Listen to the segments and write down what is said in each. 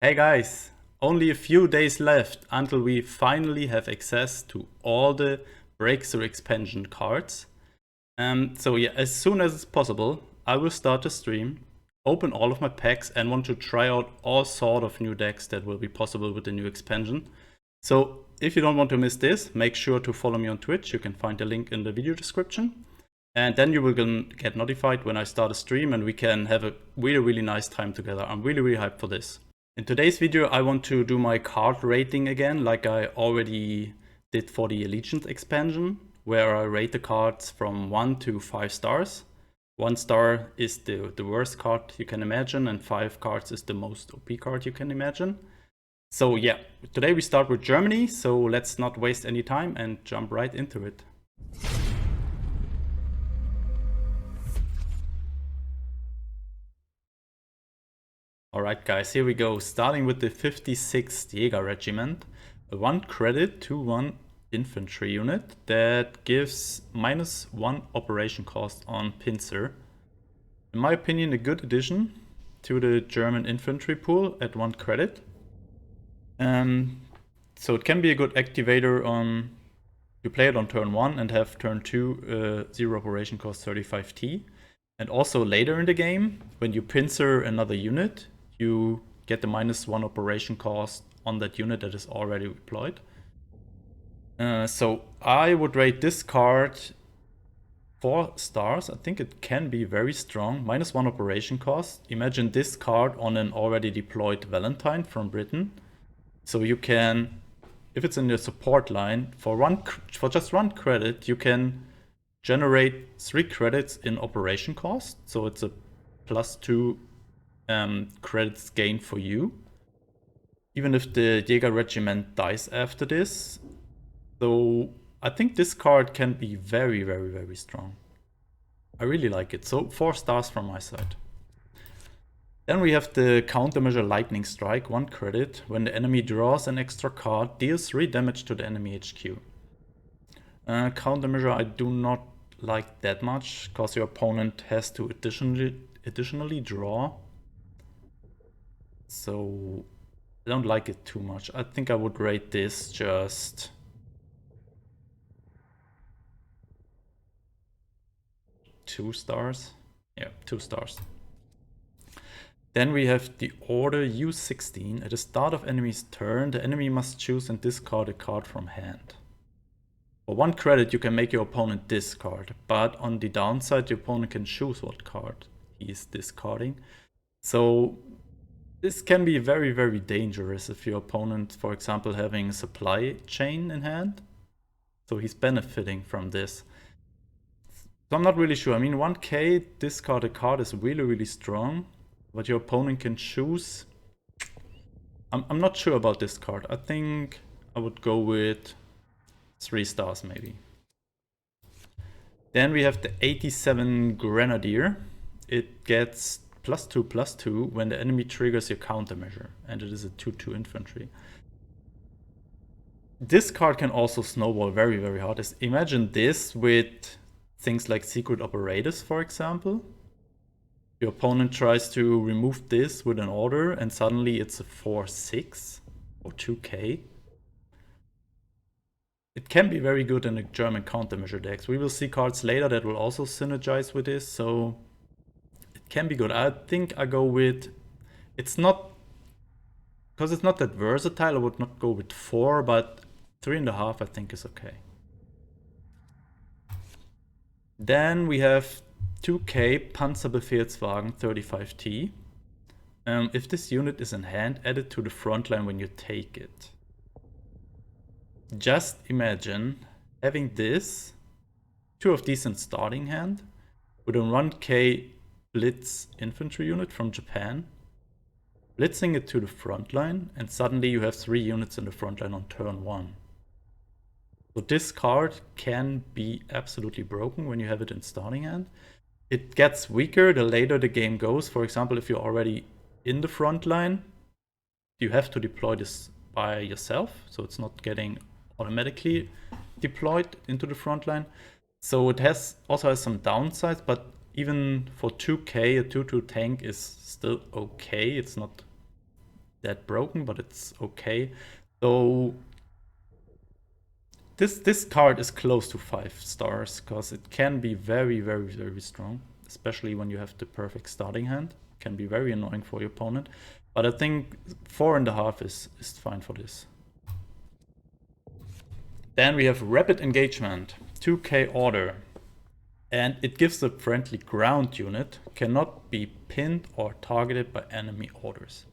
Hey guys, only a few days left until we finally have access to all the breakthrough expansion cards. So yeah, as soon as it's possible, I will start the stream, open all of my packs and want to try out all sort of new decks that will be possible with the new expansion. So if you don't want to miss this, make sure to follow me on Twitch. You can find the link in the video description. And then you will get notified when I start a stream and we can have a really nice time together. I'm really hyped for this. In today's video, I want to do my card rating again, like I already did for the Allegiance expansion, where I rate the cards from 1 to 5 stars. 1 star is the worst card you can imagine, and 5 cards is the most OP card you can imagine. So yeah, today we start with Germany, so let's not waste any time and jump right into it. Alright guys, here we go, starting with the 56th Jager Regiment, a 1 credit 2-1 infantry unit that gives -1 operation cost on Panzer. In my opinion, a good addition to the German infantry pool at 1 credit. So it can be a good activator on, you play it on turn 1 and have turn 2 0 operation cost 35T. And also later in the game, when you pincer another unit, you get the -1 operation cost on that unit that is already deployed. So I would rate this card 4 stars. I think it can be very strong. -1 operation cost. Imagine this card on an already deployed Valentine from Britain. So you can, if it's in your support line, for just 1 credit, you can generate 3 credits in operation cost. So it's a +2 credits gain for you, even if the Jager Regiment dies after this. So I think this card can be very strong. I really like it. So 4 stars from my side. Then we have the Countermeasure Lightning Strike, 1 credit. When the enemy draws an extra card, deals 3 damage to the enemy HQ. Countermeasure I do not like that much, because your opponent has to additionally draw. So I don't like it too much. I think I would rate this just 2 stars. Yeah, 2 stars. Then we have the Order U16. At the start of enemy's turn, the enemy must choose and discard a card from hand. For 1 credit, you can make your opponent discard, but on the downside, your opponent can choose what card he is discarding. So this can be very dangerous if your opponent, for example, having a supply chain in hand. So he's benefiting from this. So I'm not really sure. I mean, 1k discard a card is really strong, but your opponent can choose. I'm not sure about this card. I think I would go with 3 stars maybe. Then we have the 87 Grenadier. It gets +2/+2 when the enemy triggers your countermeasure, and it is a 2/2 infantry. This card can also snowball very hard. Imagine this with things like secret operators, for example. Your opponent tries to remove this with an order, and suddenly it's a 4/6 or 2k. It can be very good in the German countermeasure decks. We will see cards later that will also synergize with this, so it can be good. I think I go with, it's not, because it's not that versatile, I would not go with 4, but 3.5 I think is okay. Then we have 2k Panzerbefehlswagen 35T. If this unit is in hand, add it to the front line when you take it. Just imagine having this, 2 of these in starting hand, with a 1k Blitz infantry unit from Japan, blitzing it to the front line, and suddenly you have 3 units in the front line on turn 1. So this card can be absolutely broken when you have it in starting hand. It gets weaker the later the game goes. For example, if you're already in the front line, you have to deploy this by yourself, so it's not getting automatically deployed into the front line. So it also has some downsides, but even for 2k, a 2/2 tank is still okay. It's not that broken, but it's okay. So this card is close to 5 stars because it can be very, very, very strong, especially when you have the perfect starting hand. It can be very annoying for your opponent, but I think 4.5 is fine for this. Then we have Rapid Engagement, 2k order, and it gives the friendly ground unit cannot be pinned or targeted by enemy orders.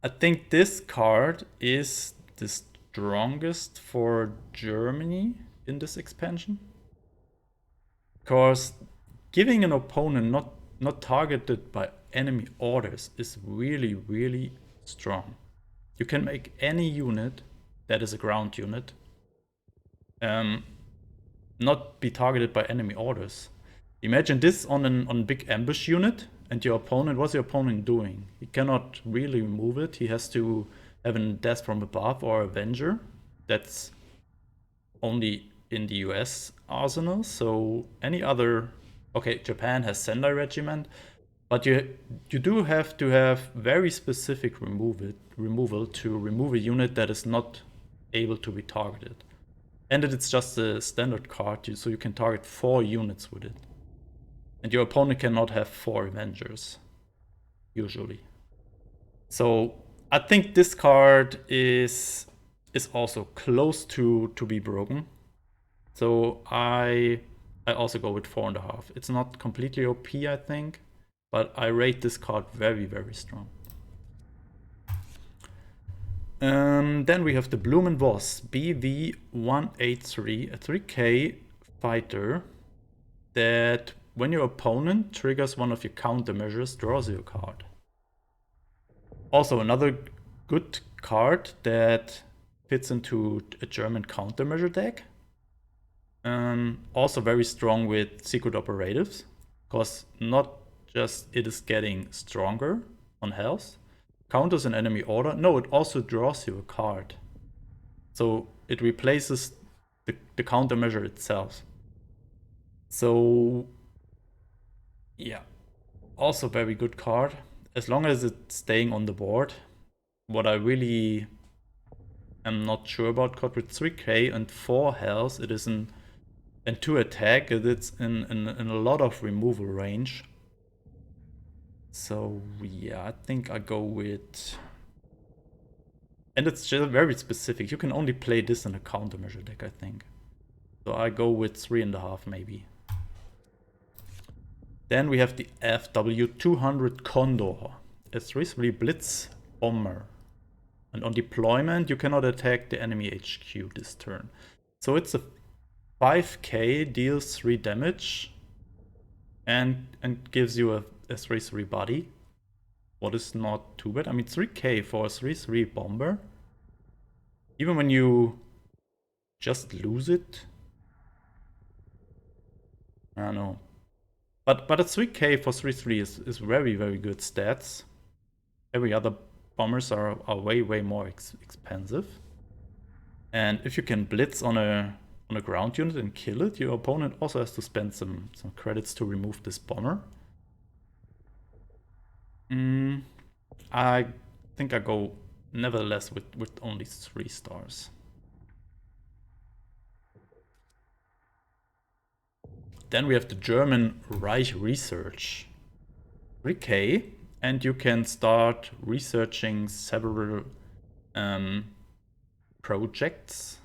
I think this card is the strongest for Germany in this expansion, because giving an opponent not targeted by enemy orders is really, really strong. You can make any unit that is a ground unit not be targeted by enemy orders. Imagine this on a big ambush unit, and your opponent, what's your opponent doing? He cannot really remove it. He has to have a death from above or Avenger. That's only in the US arsenal. So any other, okay, Japan has Sendai Regiment, but you do have to have very specific removal to remove a unit that is not able to be targeted. And it's just a standard card, so you can target 4 units with it. And your opponent cannot have 4 Avengers, usually. So I think this card is also close to be broken. So I also go with 4.5. It's not completely OP, I think, but I rate this card very, very strong. Then we have the Blumen Voss, BV183, a 3k fighter that when your opponent triggers one of your countermeasures, draws you a card. Also another good card that fits into a German countermeasure deck. Also very strong with secret operatives, because not just it is getting stronger on health, counters an enemy order. No, it also draws you a card. So it replaces the countermeasure itself. So yeah, also very good card, as long as it's staying on the board. What I really am not sure about, card with 3k and 4 health, it is and 2 attack, it's in a lot of removal range. So yeah, I think I go with, and it's just very specific. You can only play this in a countermeasure deck, I think. So I go with 3.5 maybe. Then we have the FW200 Condor, a 3/3 Blitz bomber. And on deployment, you cannot attack the enemy HQ this turn. So it's a 5k, deals 3 damage, and gives you a 3/3 body. What is not too bad. I mean, 3k for a 3/3 bomber. Even when you just lose it, I don't know. But a 3k for 3/3 is very, very good stats. Every other bombers are way, way more expensive. And if you can blitz on a ground unit and kill it, your opponent also has to spend some credits to remove this bomber. I think I go nevertheless with only 3 stars. Then we have the German Reich Research, 3k, and you can start researching several projects.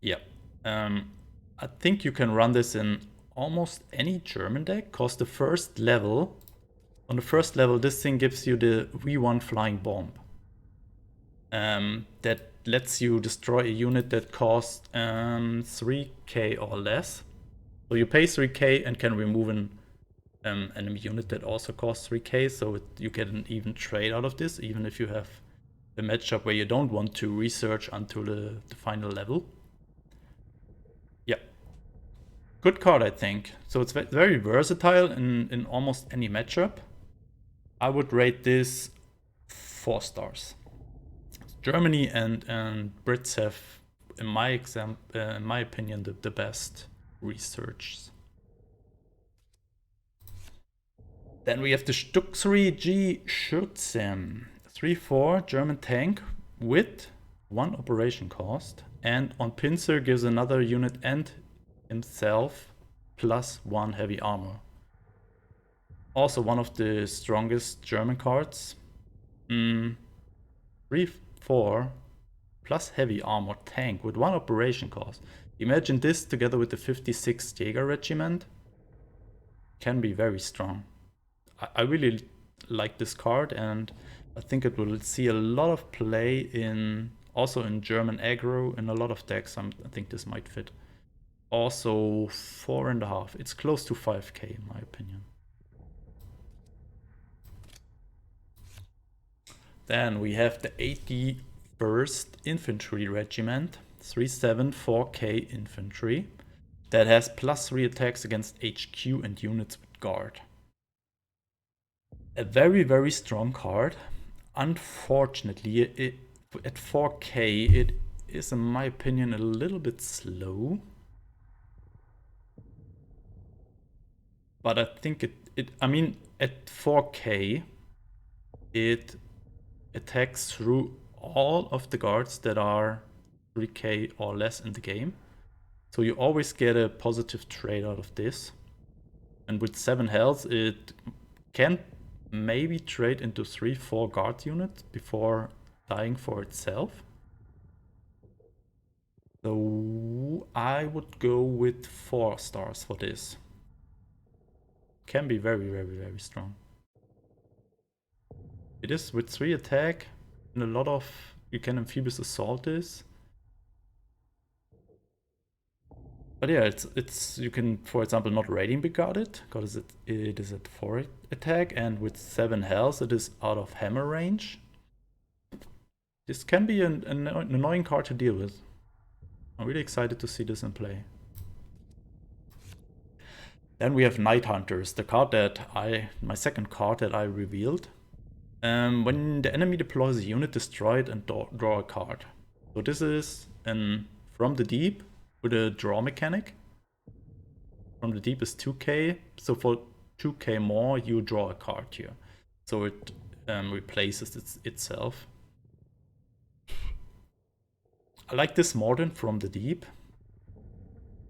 Yeah, I think you can run this in almost any German deck, because the first level, on the first level, this thing gives you the V1 flying bomb. That lets you destroy a unit that costs 3k or less. So you pay 3k and can remove an enemy unit that also costs 3k, so you get an even trade out of this, even if you have a matchup where you don't want to research until the final level. Yeah, good card, I think. So it's very versatile in almost any matchup. I would rate this 4 stars. Germany and Brits have, in my opinion, the best research. Then we have the Stuck 3G Schützen. 3-4 German tank with 1 operation cost. And on Panzer gives another unit and himself plus 1 heavy armor. Also one of the strongest German cards. 3-4 plus heavy armor tank with 1 operation cost. Imagine this together with the 56th Jager Regiment. Can be very strong. I really like this card, and I think it will see a lot of play in also in German aggro in a lot of decks. I think this might fit. Also 4.5. It's close to 5k in my opinion. Then we have the 81st Infantry Regiment, 3-7 4k infantry, that has +3 attacks against HQ and units with guard. A very, very strong card. Unfortunately, at 4k, it is, in my opinion, a little bit slow. But I think I mean, at 4k, it attacks through all of the guards that are 3k or less in the game. So you always get a positive trade out of this. And with 7 health, it can maybe trade into 3-4 guard units before dying for itself. So I would go with 4 stars for this. Can be very, very, very strong. It is with 3 attack and a lot of, you can amphibious assault this. But yeah, it's you can, for example, not raiding beguard it, because it is at 4 attack, and with 7 health it is out of hammer range. This can be an annoying card to deal with. I'm really excited to see this in play. Then we have Night Hunters, the card that my second card that I revealed. When the enemy deploys a unit, destroy it and draw a card. So this is an From the Deep with a draw mechanic. From the Deep is 2k, so for 2k more you draw a card here. So it replaces itself. I like this more than From the Deep,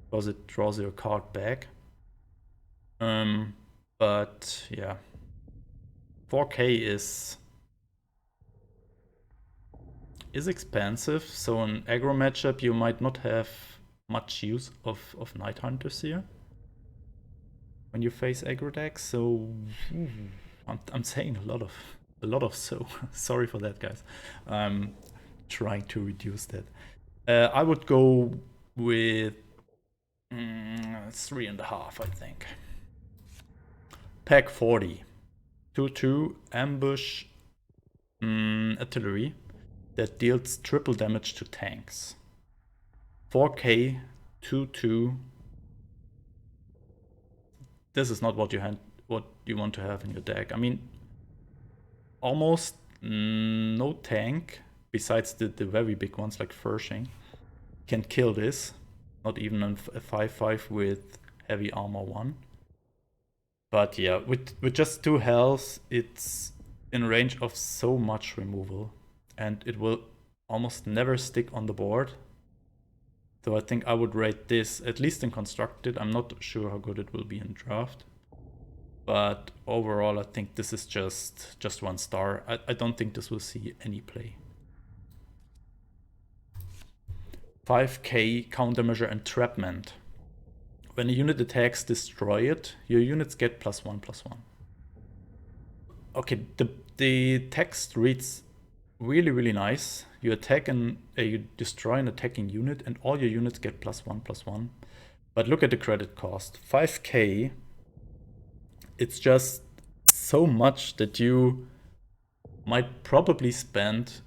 because it draws your card back. But yeah, 4k is expensive, so in aggro matchup you might not have much use of Night Hunters here when you face aggro decks. So I'm saying a lot of so sorry for that, guys. I'm trying to reduce that. I would go with 3.5, I think. Pack 40, 2-2 ambush artillery that deals triple damage to tanks. 4k, 2-2. This is not what you want to have in your deck. I mean, almost no tank besides the very big ones like Furshing can kill this. Not even a 5-5 with heavy armor 1. But yeah, with just 2 health, it's in range of so much removal, and it will almost never stick on the board. So I think I would rate this, at least in Constructed. I'm not sure how good it will be in Draft. But overall, I think this is just 1 star. I don't think this will see any play. 5k Countermeasure entrapment. When a unit attacks, destroy it. Your units get +1/+1. Okay, the text reads really, really nice. You attack and you destroy an attacking unit, and all your units get +1/+1. But look at the credit cost. 5k. It's just so much that you might probably spend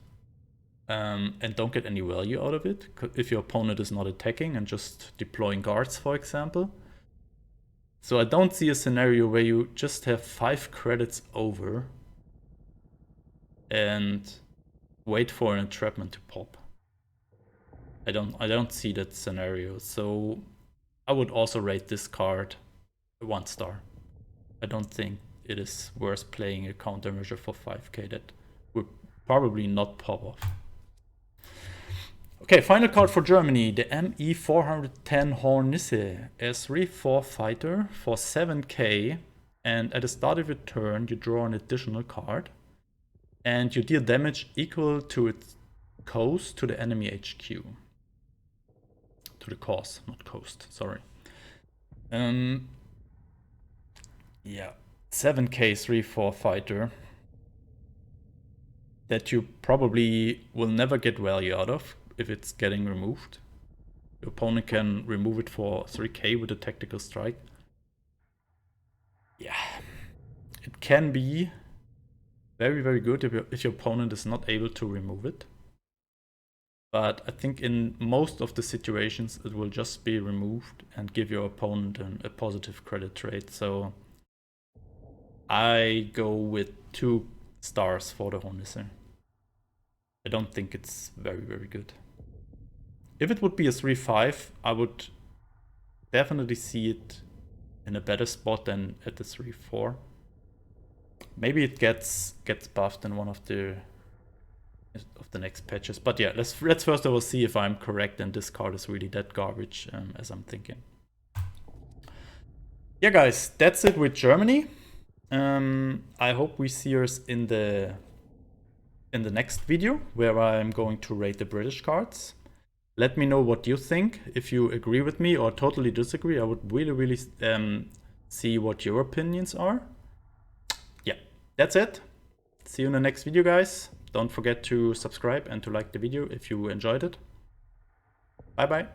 and don't get any value out of it if your opponent is not attacking and just deploying guards, for example. So I don't see a scenario where you just have 5 credits over and wait for an entrapment to pop. I don't see that scenario. So I would also rate this card 1 star. I don't think it is worth playing a countermeasure for 5k that would probably not pop off. Okay, final card for Germany, the ME 410 Hornisse, a 3/4 fighter for 7k, and at the start of your turn you draw an additional card and you deal damage equal to its cost to the enemy HQ. To the cause, not coast, sorry. Yeah, 7k 3/4 fighter that you probably will never get value out of if it's getting removed. Your opponent can remove it for 3k with a tactical strike. Yeah, it can be very, very good if your opponent is not able to remove it. But I think in most of the situations it will just be removed and give your opponent a positive credit rate. So I go with 2 stars for the Hornisse. I don't think it's very, very good. If it would be a 3/5, I would definitely see it in a better spot than at the 3/4. Maybe it gets buffed in one of the next patches. But yeah, let's first of all see if I'm correct and this card is really that garbage as I'm thinking. Yeah, guys, that's it with Germany. I hope we see us in the next video where I'm going to rate the British cards. Let me know what you think. If you agree with me or totally disagree, I would really see what your opinions are. Yeah, that's it. See you in the next video, guys. Don't forget to subscribe and to like the video if you enjoyed it. Bye bye.